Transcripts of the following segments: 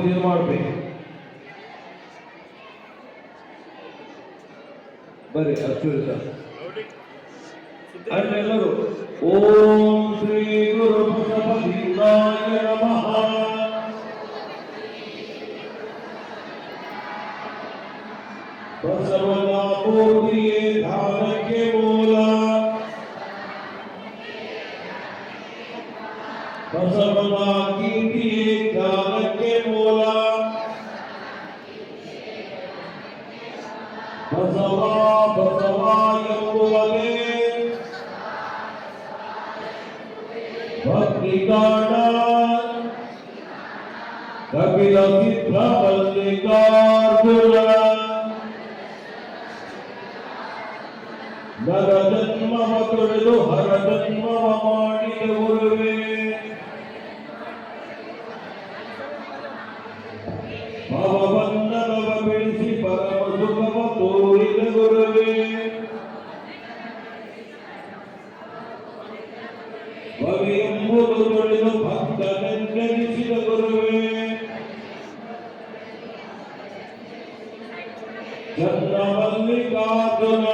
ಮಾಡಬೇಕು. ಬರ್ರಿ ಅಚ್ಚುರಿತ ಎಲ್ಲರೂ ಓಂ ಶ್ರೀ ಗುರು ಬಸವಲಿಂಗಾಯ ನಮಃ. ಬಸವನ ಮೂರ್ತಿಯೇ ಧ್ಯಾನಕ್ಕೆ ಮೂಲ, ಬಸವನ ಕೀರ್ತಿಯೇ ಜ್ಞಾನಕ್ಕೆ ಮೂಲ, ಬಸವ ಬಸವ ಎಂಬುವನೇ ಭಕ್ತಿಗಾಣ ಕಪಿಲ ಸಿದ್ಧ ಮಲ್ಲಿಕಾರ್ಜುನ. ನರ ಜನ್ಮವ ತೊಳೆದು ಹರ ಜನ್ಮವ ಮಾಡಿದ ಗುರುವೇ, ಭವಬಂಧನವ ಬೆಳೆಸಿ ಪರಮ ಸುಖವ ತೋರಿದ ಗುರುವೇ, ಭವಿ ಎಂಬುದು ತೊಳೆದು ಭಕ್ತನೆಂದೆನಿಸಿದ ಗುರುವೇ, ಚನ್ನಮಲ್ಲಿಕಾರ್ಜುನ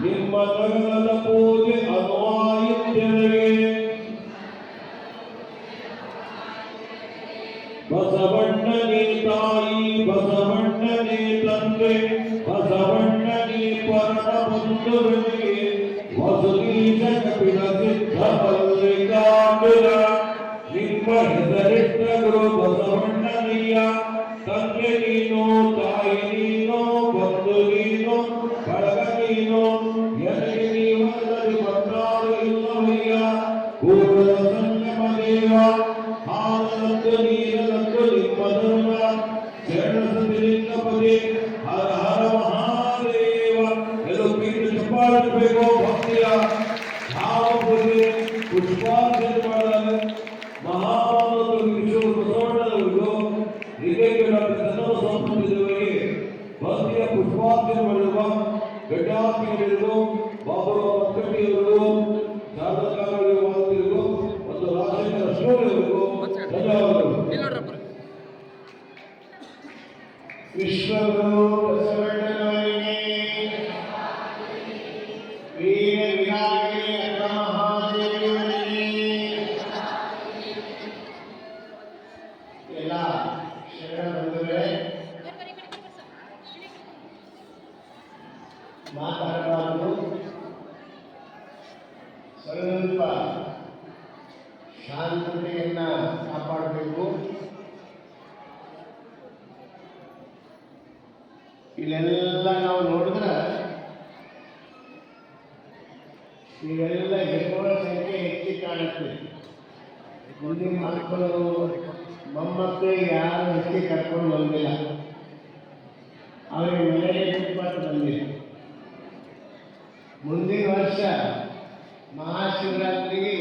ನಿಮ್ಮ ನಗರದ ಪೂಜೆ ಅನ್ವಾಯುತ್ತೇವೆ. ಬಸವಣ್ಣನೇ ತಾಯಿ, ಬಸವಣ್ಣನೇ ತಂದೆ, ಬಸವಣ್ಣನೇ ಪರಮ ಬಂಧುಗಳಿಗೆ ವಸುದೀಶ ಕಪಿಲ ಸಿದ್ಧ ಮಲ್ಲಿಕಾರ್ಜುನ. ನಿಮ್ಮ ಹೆಸರಿಟ್ಟ ಗುರು ಬಸವಣ್ಣನಯ್ಯ. ತಂದೆ ನೀನು, ತಾಯಿ ನೀನು, ಬಂಧು ನೀನು, ಬಳಗ ನೀನು, ಎನಗೆ ನೀವಲ್ಲದೆ ಬಂದಾರು ಇಲ್ಲವಯ್ಯ. ಕೂಡಲ ಸಂಗಮ ದೇವ, ಹಾಲನಂದು ನೀರನಂದು ನಿಮ್ಮ ಧರ್ಮ, ಶರಣಸತಿಲಿಂಗಪತಿ ಹರ ಹರ ಮಹಾದೇವ. ಎಲ್ಲೋ ಕೀರ್ತಿ ಚಪ್ಪಾಳಬೇಕು. ಭಕ್ತಿಯ ಭಾವ ಪೂಜೆ ಪುಷ್ಪಾರ್ಚನೆ ಮಾಡಲು ಮಹಾಭಾರತ ವಿಶ್ವ ಬಸವಣ್ಣನವರಿಗೂ ಇದಕ್ಕೆ ಡಾಕ್ಟರ್ ಸಂಸ್ಕೃತಿಯವರಿಗೆ ಭಕ್ತಿಯ ಪುಷ್ಪಾರ್ಚನೆ ಮಾಡುವ ಗಡ್ಡಾರ್ತಿಗಳಿಗೂ ಬಾಬುರಾವ್ ಮಕ್ಕಳಿಯವರಿಗೂ ಶಾರದಾಕಾರರಿಗೆ ಮಾತುಗಳಿಗೂ ಮತ್ತು ರಾಜೇಂದ್ರ ಅಶ್ವರಿಯವರಿಗೂ ಧನ್ಯವಾದಗಳು. ವಿಶ್ವಗುರು ಬಸವಣ್ಣನವರಿಗೆ ವೀರ ವಿರಾಗಿ ಮಹಾದೇವರಿಗೆ ಎಲ್ಲ ಶರಣ ಬಂಧುಗಳೇ, ಮಾತಾಡಬಾರದು, ಸ್ವಲ್ಪ ಶಾಂತತೆಯನ್ನ ಕಾಪಾಡಬೇಕು. ಇಲ್ಲೆಲ್ಲ ನಾವು ನೋಡಿದ್ರೆ ಇವೆಲ್ಲ ಹೆಣ್ಣುಗಳ ಸಂಖ್ಯೆ ಹೆಚ್ಚಿ ಕಾಣುತ್ತೆ. ಮುಂದಿನ ಮಕ್ಕಳು ಮೊಮ್ಮಕ್ಕಳಿಗೆ ಯಾರು ಹೆಚ್ಚಿಗೆ ಕರ್ಕೊಂಡು ಬಂದಿಲ್ಲ, ಅವರಿಗೆ ಮನೆಗೆ ಬಿಟ್ಬಿಟ್ಟು ಬಂದಿಲ್ಲ. ಮುಂದಿನ ವರ್ಷ ಮಹಾಶಿವರಾತ್ರಿಗೆ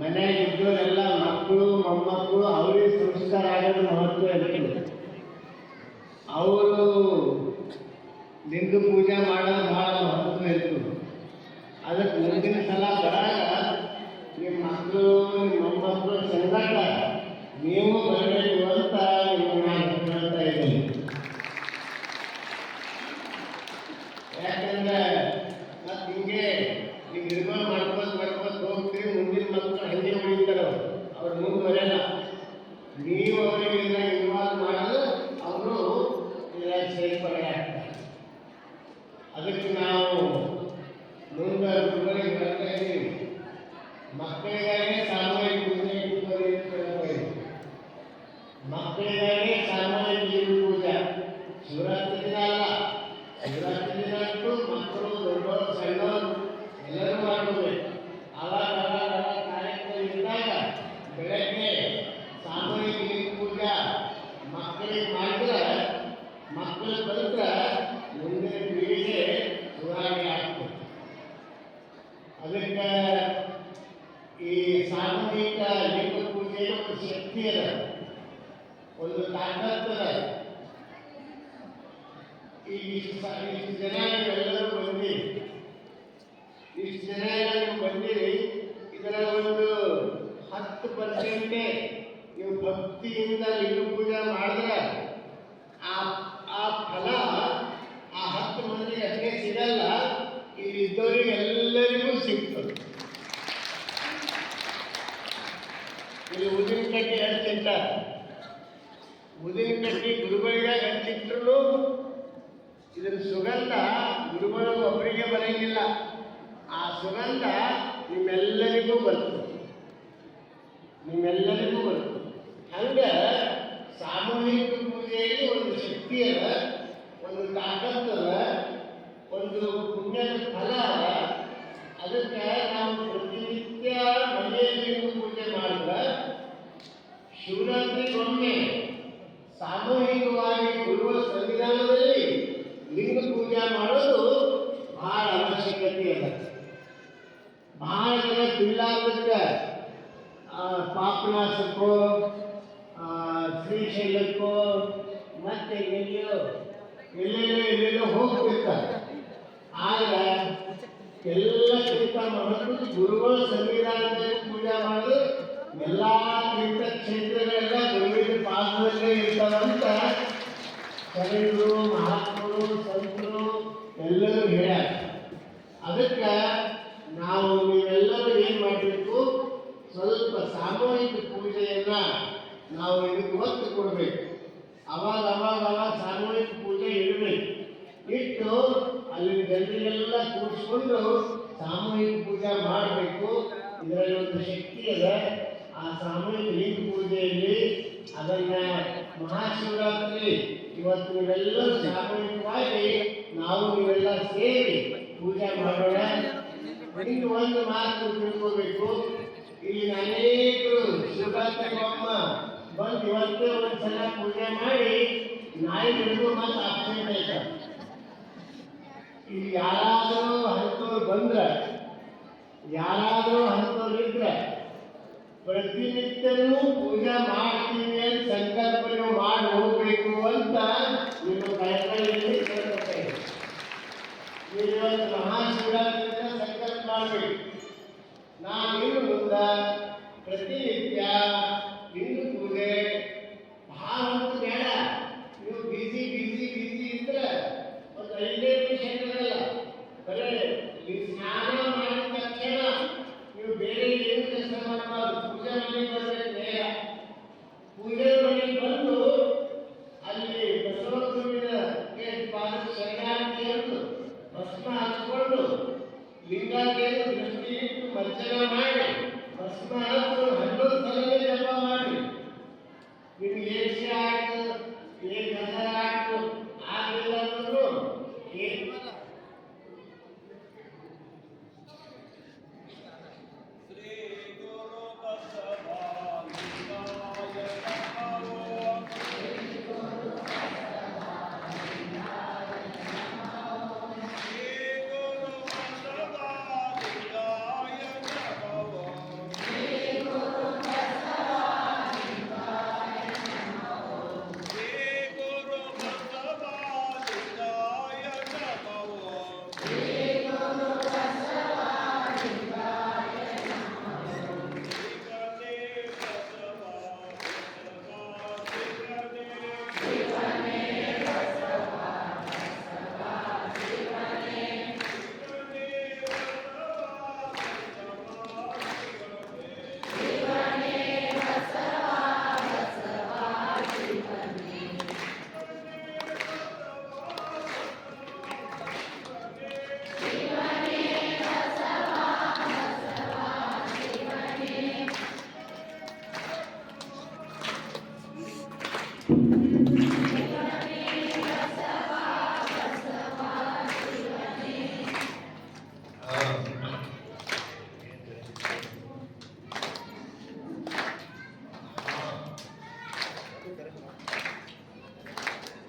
ಮನೆಗೆ ಇದ್ದವರೆಲ್ಲ ಮಕ್ಕಳು ಮೊಮ್ಮಕ್ಕಳು ಅವರಿಗೆ ಸಂಸ್ಕಾರ ಆಗೋದು ಮಹತ್ವ ಇರ್ತದೆ. ಅವರು ಲಿಂಗ ಪೂಜೆ ಮಾಡೋದು ಭಾಳ ಮಹತ್ವ ಇರ್ತದೆ. ಅದಕ್ಕೆ ಮುಂದಿನ ಸಲ ಬರಾಗ ನಿಮ್ಮ ಮಕ್ಕಳು ನಿಮ್ಮ ಮೊಮ್ಮಕ್ಕಳು ಸಂಗಟ ನೀವು ಬರಬೇಕು ಅಂತ ನಿಮ್ಮನ್ನು ಹೇಳ್ತಾ ಇದ್ದೀನಿ. ಯಾಕಂದ್ರೆ ಮತ್ತೆ ಹಿಂಗೆ ನೀವು ನಿರ್ಮಾಣ ಮಾಡ್ಕೊಂಡು ಹೋಗ್ತೀರಿ, ಮುಂದಿನ ಮಕ್ಕಳು ಹಂಗೆ ಉಳಿತಾರೆ, ಅವ್ರು ಮುಂದುವರೆಯಲ್ಲ. ನೀವು ಅವರಿಗೆ ಇನ್ವಾಲ್ವ್ ಮಾಡೋದು ಅವರು ಇದರಾಗ ಸೇರ್ಪಡೆ ಆಗ್ತಾರೆ. ಅದಕ್ಕೆ ನಾವು ಮುಂದೆ ಗುರುಗಳಿಗೆ ಬರ್ತಾ ಇದ್ದೀವಿ. ಮಕ್ಕಳಿಗಾಗಿ ಸಾಮೂಹಿಕ ಪೂಜೆ ಇಟ್ಕೊಳ್ಳಿ, ಮಕ್ಕಳಿಗಾಗಿ ಸಾಮೂಹಿಕ ದೇವಿ ಪೂಜೆ. ಶಿವರಾತ್ರಿ ದಿನ ಅಲ್ಲ, ಶಿವರಾತ್ರಿ ದಿನ ಅಂತೂ ಮಕ್ಕಳು ದೊಡ್ಡವರು ಸಣ್ಣವರು ಎಲ್ಲರೂ ಮಾಡಬೇಕು. ಅವಾಗ ಕಾರ್ಯಕ್ರಮ ಇದ್ದಾಗ ಬೆಳಗ್ಗೆ ಸಾಮೂಹಿಕ ದೇವಿ ಪೂಜೆ ಮಕ್ಕಳಿಗೆ ಮಾಡಿದ್ರೆ, ಮಕ್ಕಳು ಕಲಿತ್ರೆ ಮುಂದಿನ ಪೀಳಿಗೆ ಸುಧಾರಣೆ ಆಗ್ತದೆ. ಅದಕ್ಕೆ ಈ ಸಾಮೂಹಿಕ ಲಿಂಗ ಪೂಜೆ ಒಂದು ಶಕ್ತಿ ಅದ, ಒಂದು ತಾಕತ್ತದ. ಇಷ್ಟು ಜನ ನೀವೆಲ್ಲರೂ ಬಂದಿರಿ, ಇಷ್ಟು ಜನ ನೀವು ಬಂದಿರಿ. ಇದರ ಒಂದು 10% ನೀವು ಭಕ್ತಿಯಿಂದ ಲಿಂಗ ಪೂಜೆ ಮಾಡಿದ್ರೆ ಆ ಆ ಫಲ ಆ 10 ಮಂದಿಗೆ ಅಷ್ಟೇ ಸಿಗಲ್ಲ, ಇಲ್ಲಿ ಇದ್ದವರಿಗೆ ಎಲ್ಲರಿಗೂ ಸಿಗ್ತದೆ. ಇಲ್ಲಿ ಉದಿನ ಕಡ್ಡಿ ಹಚ್ಚಿಟ್ಟಾರೆ, ಉದಿನ ಕಡ್ಡಿ ಗುರುಗಳಿಗೆ ಹಚ್ಚಿಟ್ರು ಇದರ ಸುಗಂಧ ಗುರುಗಳು ಒಬ್ಬರಿಗೆ ಬರಂಗಿಲ್ಲ, ಆ ಸುಗಂಧ ನಿಮ್ಮೆಲ್ಲರಿಗೂ ಬರ್ತದೆ, ನಿಮ್ಮೆಲ್ಲರಿಗೂ ಬರ್ತದೆ. ಹಂಗೆ ಸಾಮೂಹಿಕ ಪೂಜೆಯಲ್ಲಿ ಒಂದು ಶಕ್ತಿ ಅದ, ಒಂದು ತಾಕತ್ತದ, ಒಂದು ಪುಣ್ಯದ ಫಲ ಅದ. ಅದಕ್ಕೆ ನಾವು ಪ್ರತಿನಿತ್ಯ ಮನೆಯಲ್ಲಿ ಪೂಜೆ ಮಾಡಿದ್ರೆ ಶಿವರಾತ್ರಿಗೊಮ್ಮೆ ಸಾಮೂಹಿಕವಾಗಿ ಗುರುಗಳ ಸಂವಿಧಾನದಲ್ಲಿ ಲಿಂಗ ಪೂಜೆ ಮಾಡೋದು ಬಹಳ ಅವಶ್ಯಕತೆ ಅದ. ಬಹಳ ಜನ ತಿಳ್ಳಾದಕ್ಕೆ ಪಾಪನಾಶಕ್ಕೋ ಶ್ರೀಶೈಲಕ್ಕೋ ಮತ್ತೆ ಎಲ್ಲೆಲ್ಲೋ ಹೋಗ್ತಿರ್ತಾರೆ. ಆದರೆ ಎಲ್ಲಕ್ಕಿಂತ ಮಹತ್ವದ ಗುರುಗಳ ಸಂವಿಧಾನದಲ್ಲಿ ಪೂಜೆ ಮಾಡೋದು ಎಲ್ಲ ತೀರ್ಥ ಕ್ಷೇತ್ರಗಳೆಲ್ಲ ಗುರುವಿನ ಪಾದದಲ್ಲೇ ಇರ್ತಾವಂತ ಶರಣರು, ಮಹಾತ್ಮರು, ಸಂತರು ಎಲ್ಲರೂ ಹೇಳ್ಯಾರ. ಅದಕ್ಕೆ ನಾವು ನೀವೆಲ್ಲರೂ ಏನು ಮಾಡಬೇಕು, ಸ್ವಲ್ಪ ಸಾಮೂಹಿಕ ಪೂಜೆಯನ್ನ ನಾವು ಇದಕ್ಕೆ ಒತ್ತು ಕೊಡಬೇಕು. ಅವಾಗ ಸಾಮೂಹಿಕ ಪೂಜೆ ಇಡಬೇಕು. ಇಟ್ಟು ಅಲ್ಲಿ ಜನರಿಗೆಲ್ಲ ಕೂಡಿಸ್ಕೊಂಡು ಸಾಮೂಹಿಕ ಪೂಜೆ ಮಾಡಬೇಕು. ಇದರಲ್ಲಿ ಒಂದು ಶಕ್ತಿ ಇದೆ. ಆ ಸಾಮೂಹಿಕ ಲಿಂಗ ಪೂಜೆಯಲ್ಲಿ ಅದನ್ನ ಮಹಾಶಿವರಾತ್ರಿ ಇವತ್ತು ನೀವೆಲ್ಲರೂ ಸಾಮೂಹಿಕವಾಗಿ ನೀವೆಲ್ಲ ಸೇರಿ ಪೂಜೆ ಮಾಡೋಣ. ಇನ್ನು ಒಂದು ಮಾತು ತಿಳ್ಕೋಬೇಕು, ಇಲ್ಲಿ ಅನೇಕರು ಶಿವರಾತ್ರಿಗೊಮ್ಮ ಬಂದು ಇವತ್ತೇ ಒಂದ್ಸಲ ಪೂಜೆ ಮಾಡಿ ನಾಯಿ ಹಿಡಿದು ಮತ್ತೆ ಆಕ್ಷೇಪ ಐತೆ. ಇಲ್ಲಿ ಯಾರಾದರೂ ಅಂಥವ್ರು ಬಂದ್ರೆ, ಯಾರಾದರೂ ಅಂಥವ್ರು ಇದ್ರೆ ಪ್ರತಿನಿತ್ಯನೂ ಪೂಜೆ ಮಾಡ್ತೀವಿ ಅಂತ ಸಂಕಲ್ಪನೆ ಮಾಡಿ ಹೋಗ್ಬೇಕು ಅಂತ ನಿಮ್ಮ ಕೈಗಳಲ್ಲಿ ಕೇಳ್ಕೊಳ್ತೇವೆ. ನೀವು ಇವತ್ತು ಮಹಾಶಿವರಾತ್ರಿಯಿಂದ ಸಂಕಲ್ಪ ಮಾಡಬೇಕು, ನಾನು ಇನ್ನು ಮುಂದೆ ಪ್ರತಿನಿತ್ಯ ಲಿಂಗ ಪೂಜೆ ಭಾಳ ಹೊತ್ತು ಬೇಡ. ನೀವು ಬಿಸಿ ಇದ್ರೆ ಒಂದು 5 ನಿಮಿಷ ಇರಲ್ಲ, ಬರೇ ನೀವು ಸ್ನಾನ ಮಾಡಿದ ತಕ್ಷಣ ನೀವು ಬೇರೆ ಏನು ಕೆಲಸ ಮಾಡಬಾರ್ದು. ಪೂಜೆ ಮನೆಗೆ ಬರಬೇಕು. ನೇರ ಪೂಜೆ ಮನೆಗೆ ಬಂದು ಅಲ್ಲಿ ಬಸವಗುರುವಿನ ಪಾದ ಶರಣಾರ್ಥಿ ಎಂದು ಭಸ್ಮ ಹಚ್ಕೊಂಡು ಲಿಂಗಾದೇವಿ ದೃಷ್ಟಿ ಇಟ್ಟು ಮಜ್ಜನ ಮಾಡಿ ಭಸ್ಮ ಹಚ್ಕೊಂಡು 11 ಸಲ ಜಪ ಮಾಡಿ. ನಿಮ್ಗೆ ಏಷ್ಯ ಆಯ್ತು, ಗಂಧರ ಆಯ್ತು, ಆಗಲಿಲ್ಲ ಅಂದ್ರು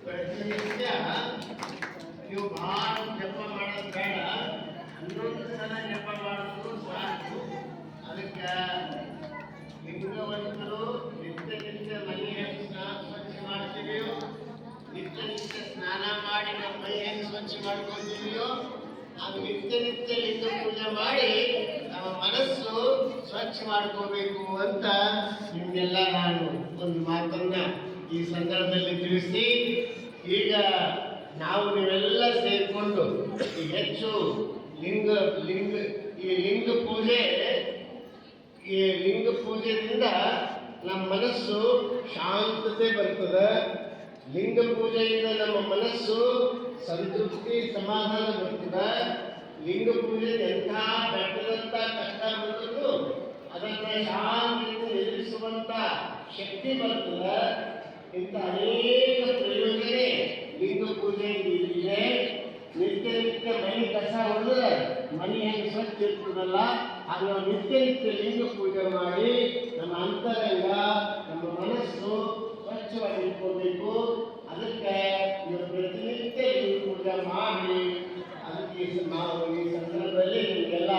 ಪ್ರತಿನಿತ್ಯ ನೀವು ಭಾಳ ಜಪ ಮಾಡೋದು ಬೇಡ, 11 ಸಲ ಜಪ ಮಾಡೋದು ಸಾಕು. ಅದಕ್ಕೆ ಲಿಂಗವಂತರು ನಿತ್ಯ ಮನೆ ಹೆಂಗೆ ಸ್ವಚ್ಛ ಮಾಡ್ತೀವಿಯೋ, ನಿತ್ಯ ಸ್ನಾನ ಮಾಡಿ ನಮ್ಮ ಮೈ ಹೆಂಗೆ ಸ್ವಚ್ಛ ಮಾಡ್ಕೊತೀವಿಯೋ, ಅದು ನಿತ್ಯ ಲಿಂಗ ಪೂಜೆ ಮಾಡಿ ನಮ್ಮ ಮನಸ್ಸು ಸ್ವಚ್ಛ ಮಾಡ್ಕೋಬೇಕು ಅಂತ ನಿಮಗೆಲ್ಲ ನಾನು ಒಂದು ಮಾತನ್ನ ಈ ಸಂದರ್ಭದಲ್ಲಿ ತಿಳಿಸಿ, ಈಗ ನಾವು ನೀವೆಲ್ಲ ಸೇರಿಕೊಂಡು ಈ ಹೆಚ್ಚು ಲಿಂಗ ಲಿಂಗ ಈ ಲಿಂಗ ಪೂಜೆ ಈ ಲಿಂಗ ಪೂಜೆಯಿಂದ ನಮ್ಮ ಮನಸ್ಸು ಶಾಂತತೆ ಬರ್ತದೆ. ಲಿಂಗ ಪೂಜೆಯಿಂದ ನಮ್ಮ ಮನಸ್ಸು ಸಂತೃಪ್ತಿ ಸಮಾಧಾನ ಬರ್ತದೆ. ಲಿಂಗ ಪೂಜೆ ಎಂಥ ಬೆಟ್ಟದಂತ ಕಷ್ಟ ಬಂದರೂ ಅದನ್ನು ಶಾಂತಿಯಿಂದ ಎದುರಿಸುವಂತ ಶಕ್ತಿ ಬರ್ತದೆ. ಇಂಥ ಅನೇಕ ಪ್ರಯೋಜನೆ ಲಿಂಗ ಪೂಜೆ ಇದೆ. ನಿತ್ಯ ನಿತ್ಯ ಮನೆ ಕಸ ಹೊಡೆದ್ರೆ ಮನೆ ಹೆಂಗೆ ಸ್ವಚ್ಛ ಇರ್ತದಲ್ಲ, ಆಗ ನಾವು ನಿತ್ಯ ನಿತ್ಯ ಲಿಂಗ ಪೂಜೆ ಮಾಡಿ ನಮ್ಮ ಅಂತರಂಗ ನಮ್ಮ ಮನಸ್ಸು ಸ್ವಚ್ಛವಾಗಿ ಇಟ್ಕೋಬೇಕು. ಅದಕ್ಕೆ ನೀವು ಪ್ರತಿನಿತ್ಯ ಲಿಂಗ ಪೂಜೆ ಮಾಡಿ ಅದಕ್ಕೆ ನಾವು ಈ ಸಂದರ್ಭದಲ್ಲಿ ನಿಮಗೆಲ್ಲ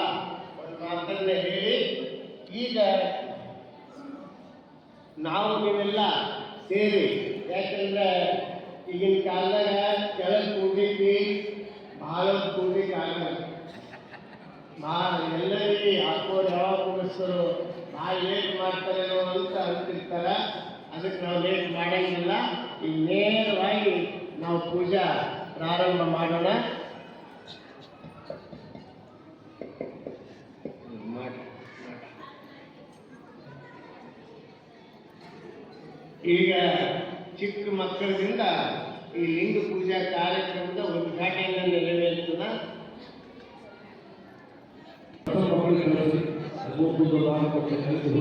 ಒಂದು ಮಾತನ್ನ ಹೇಳಿ, ಈಗ ನಾವು ನೀವೆಲ್ಲ ಸೇರಿ, ಯಾಕಂದ್ರೆ ಈಗಿನ ಕಾಲದಾಗ ಕೆಳಗೆ ಕೂಡ್ಲಿಕ್ಕೆ ಭಾಳ ಕೂಡ್ಲಿಕ್ಕೆ ಆಗಲ್ಲ. ಎಲ್ಲರಿಗೆ ಹಾಕೋರು ಯಾವಾಗ ಕೂಡಿಸ್ತಾರೋ ಭಾಳ ಲೇಟ್ ಮಾಡ್ತಾರೇನೋ ಅಂತ ಅಂತಿರ್ತಾರೆ. ಅದಕ್ಕೆ ನಾವು ಲೇಟ್ ಮಾಡಂಗಿಲ್ಲ. ಈಗ ನೇರವಾಗಿ ನಾವು ಪೂಜಾ ಪ್ರಾರಂಭ ಮಾಡೋಣ. ಈಗ ಚಿಕ್ಕ ಮಕ್ಕಳಿಂದ ಈ ಲಿಂಗ ಪೂಜಾ ಕಾರ್ಯಕ್ರಮದ ಉದ್ಘಾಟನೆ ನೆರವೇರ್ತದ. ಮಕ್ಕಳಿಗೆ